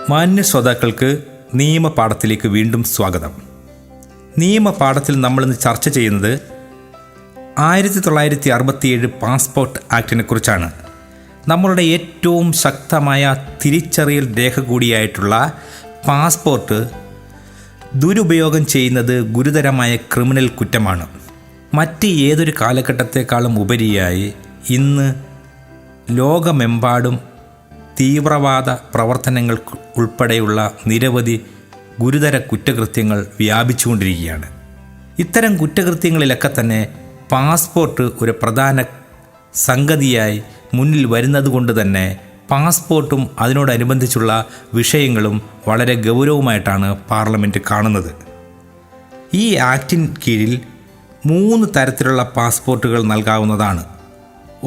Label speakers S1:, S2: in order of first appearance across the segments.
S1: മാന്യ ശ്രോതാക്കൾക്ക് നിയമപാഠത്തിലേക്ക് വീണ്ടും സ്വാഗതം. നിയമപാഠത്തിൽ നമ്മളിന്ന് ചർച്ച ചെയ്യുന്നത് 1967 പാസ്പോർട്ട് ആക്ടിനെ കുറിച്ചാണ്. നമ്മളുടെ ഏറ്റവും ശക്തമായ തിരിച്ചറിയൽ രേഖ കൂടിയായിട്ടുള്ള പാസ്പോർട്ട് ദുരുപയോഗം ചെയ്യുന്നത് ഗുരുതരമായ ക്രിമിനൽ കുറ്റമാണ്. മറ്റ് ഏതൊരു കാലഘട്ടത്തെക്കാളും ഉപരിയായി ഇന്ന് ലോകമെമ്പാടും തീവ്രവാദ പ്രവർത്തനങ്ങൾ ഉൾപ്പെടെയുള്ള നിരവധി ഗുരുതര കുറ്റകൃത്യങ്ങൾ വ്യാപിച്ചുകൊണ്ടിരിക്കുകയാണ്. ഇത്തരം കുറ്റകൃത്യങ്ങളിലൊക്കെ തന്നെ പാസ്പോർട്ട് ഒരു പ്രധാന സംഗതിയായി മുന്നിൽ വരുന്നത് കൊണ്ട് തന്നെ പാസ്പോർട്ടും അതിനോടനുബന്ധിച്ചുള്ള വിഷയങ്ങളും വളരെ ഗൗരവമായിട്ടാണ് പാർലമെൻറ്റ് കാണുന്നത്. ഈ ആക്ടിന് കീഴിൽ 3 തരത്തിലുള്ള പാസ്പോർട്ടുകൾ നൽകാവുന്നതാണ്.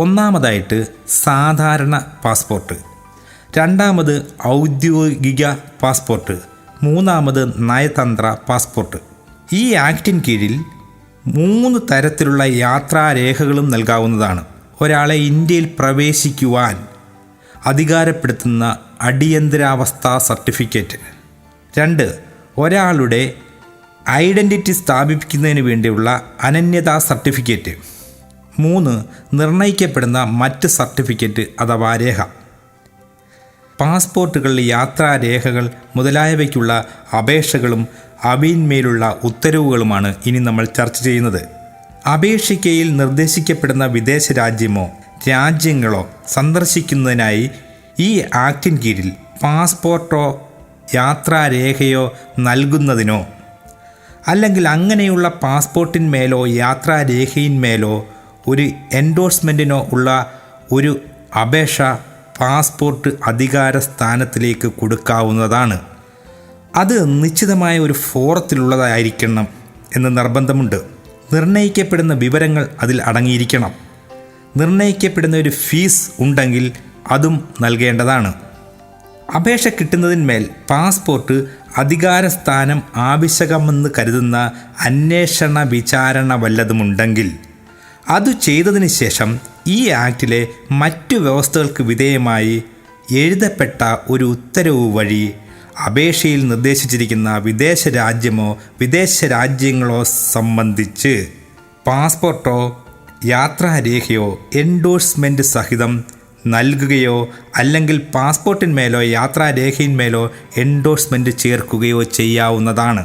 S1: ഒന്നാമതായിട്ട് സാധാരണ പാസ്പോർട്ട്, രണ്ടാമത് ഔദ്യോഗിക പാസ്പോർട്ട്, മൂന്നാമത് നയതന്ത്ര പാസ്പോർട്ട്. ഈ ആക്ടിന് കീഴിൽ 3 തരത്തിലുള്ള യാത്രാരേഖകളും നൽകാവുന്നതാണ്. ഒരാളെ ഇന്ത്യയിൽ പ്രവേശിക്കുവാൻ അധികാരപ്പെടുത്തുന്ന അടിയന്തരാവസ്ഥാ സർട്ടിഫിക്കറ്റ്. 2 ഒരാളുടെ ഐഡൻറ്റിറ്റി സ്ഥാപിക്കുന്നതിന് വേണ്ടിയുള്ള അനന്യതാ സർട്ടിഫിക്കറ്റ്. 3 നിർണയിക്കപ്പെടുന്ന മറ്റ് സർട്ടിഫിക്കറ്റ് അഥവാ രേഖ. പാസ്പോർട്ടുകളിൽ യാത്രാരേഖകൾ മുതലായവയ്ക്കുള്ള അപേക്ഷകളും അവയിന്മേലുള്ള ഉത്തരവുകളുമാണ് ഇനി നമ്മൾ ചർച്ച ചെയ്യുന്നത്. അപേക്ഷിക്കയിൽ നിർദ്ദേശിക്കപ്പെടുന്ന വിദേശ രാജ്യമോ രാജ്യങ്ങളോ സന്ദർശിക്കുന്നതിനായി ഈ ആക്ടിന് കീഴിൽ പാസ്പോർട്ടോ യാത്രാരേഖയോ നൽകുന്നതിനോ അല്ലെങ്കിൽ അങ്ങനെയുള്ള പാസ്പോർട്ടിന്മേലോ യാത്രാരേഖയിന്മേലോ ഒരു എൻഡോഴ്സ്മെൻറ്റിനോ ഉള്ള ഒരു അപേക്ഷ പാസ്പോർട്ട് അധികാര സ്ഥാനത്തിലേക്ക് കൊടുക്കാവുന്നതാണ്. അത് നിശ്ചിതമായ ഒരു ഫോറത്തിലുള്ളതായിരിക്കണം എന്ന് നിർബന്ധമുണ്ട്. നിർണയിക്കപ്പെടുന്ന വിവരങ്ങൾ അതിൽ അടങ്ങിയിരിക്കണം. നിർണയിക്കപ്പെടുന്ന ഒരു ഫീസ് ഉണ്ടെങ്കിൽ അതും നൽകേണ്ടതാണ്. അപേക്ഷ കിട്ടുന്നതിന്മേൽ പാസ്പോർട്ട് അധികാര സ്ഥാനം ആവശ്യകമെന്ന് കരുതുന്ന അന്വേഷണ വിചാരണ വല്ലതുമുണ്ടെങ്കിൽ അത് ചെയ്തതിന് ശേഷം ഈ ആക്ടിലെ മറ്റു വ്യവസ്ഥകൾക്ക് വിധേയമായി എഴുതപ്പെട്ട ഒരു ഉത്തരവ് വഴി അപേക്ഷയിൽ നിർദ്ദേശിച്ചിരിക്കുന്ന വിദേശ രാജ്യമോ വിദേശ രാജ്യങ്ങളോ സംബന്ധിച്ച് പാസ്പോർട്ടോ യാത്രാരേഖയോ എൻഡോഴ്സ്മെൻറ്റ് സഹിതം നൽകുകയോ അല്ലെങ്കിൽ പാസ്പോർട്ടിന്മേലോ യാത്രാരേഖയിന്മേലോ എൻഡോഴ്സ്മെൻറ്റ് ചേർക്കുകയോ ചെയ്യാവുന്നതാണ്.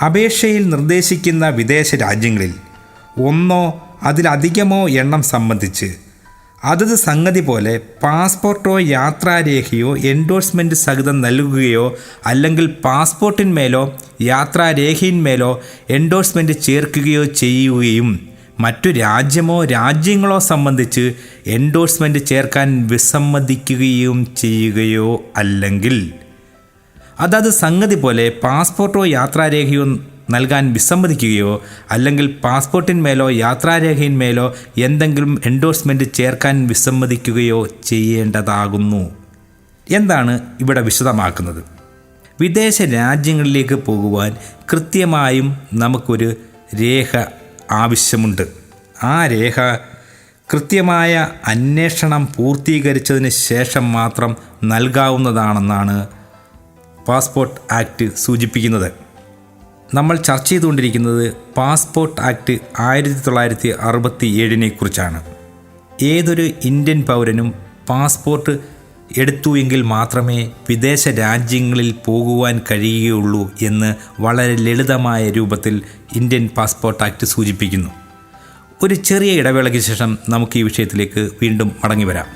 S1: അപേക്ഷയിൽ നിർദ്ദേശിക്കുന്ന വിദേശ രാജ്യങ്ങളിൽ ഒന്നോ അതിലധികമോ എണ്ണം സംബന്ധിച്ച് അതത് സംഗതി പോലെ പാസ്പോർട്ടോ യാത്രാരേഖയോ എൻഡോഴ്സ്മെൻറ്റ് സഹിതം നൽകുകയോ അല്ലെങ്കിൽ പാസ്പോർട്ടിന്മേലോ യാത്രാരേഖയിന്മേലോ എൻഡോഴ്സ്മെൻറ്റ് ചേർക്കുകയോ ചെയ്യുകയും മറ്റു രാജ്യമോ രാജ്യങ്ങളോ സംബന്ധിച്ച് എൻഡോഴ്സ്മെൻറ്റ് ചേർക്കാൻ വിസമ്മതിക്കുകയും ചെയ്യുകയോ അല്ലെങ്കിൽ അതത് സംഗതി പോലെ പാസ്പോർട്ടോ യാത്രാരേഖയോ നൽകാൻ വിസമ്മതിക്കുകയോ അല്ലെങ്കിൽ പാസ്പോർട്ടിന്മേലോ യാത്രാരേഖയിന്മേലോ എന്തെങ്കിലും എൻഡോഴ്സ്മെൻറ്റ് ചേർക്കാൻ വിസമ്മതിക്കുകയോ ചെയ്യേണ്ടതാകുന്നു. എന്താണ് ഇവിടെ വിശദമാക്കുന്നത്? വിദേശ രാജ്യങ്ങളിലേക്ക് പോകുവാൻ കൃത്യമായും നമുക്കൊരു രേഖ ആവശ്യമുണ്ട്. ആ രേഖ കൃത്യമായ അന്വേഷണം പൂർത്തീകരിച്ചതിന് ശേഷം മാത്രം നൽകാവുന്നതാണെന്നാണ് പാസ്പോർട്ട് ആക്ട് സൂചിപ്പിക്കുന്നത്. നമ്മൾ ചർച്ച ചെയ്തുകൊണ്ടിരിക്കുന്നത് പാസ്പോർട്ട് ആക്ട് 1967 കുറിച്ചാണ്. ഏതൊരു ഇന്ത്യൻ പൗരനും പാസ്പോർട്ട് എടുത്തു എങ്കിൽ മാത്രമേ വിദേശ രാജ്യങ്ങളിൽ പോകുവാൻ കഴിയുകയുള്ളൂ എന്ന് വളരെ ലളിതമായ രൂപത്തിൽ ഇന്ത്യൻ പാസ്പോർട്ട് ആക്ട് സൂചിപ്പിക്കുന്നു. ഒരു ചെറിയ ഇടവേളയ്ക്ക് ശേഷം നമുക്ക് ഈ വിഷയത്തിലേക്ക് വീണ്ടും മടങ്ങി വരാം.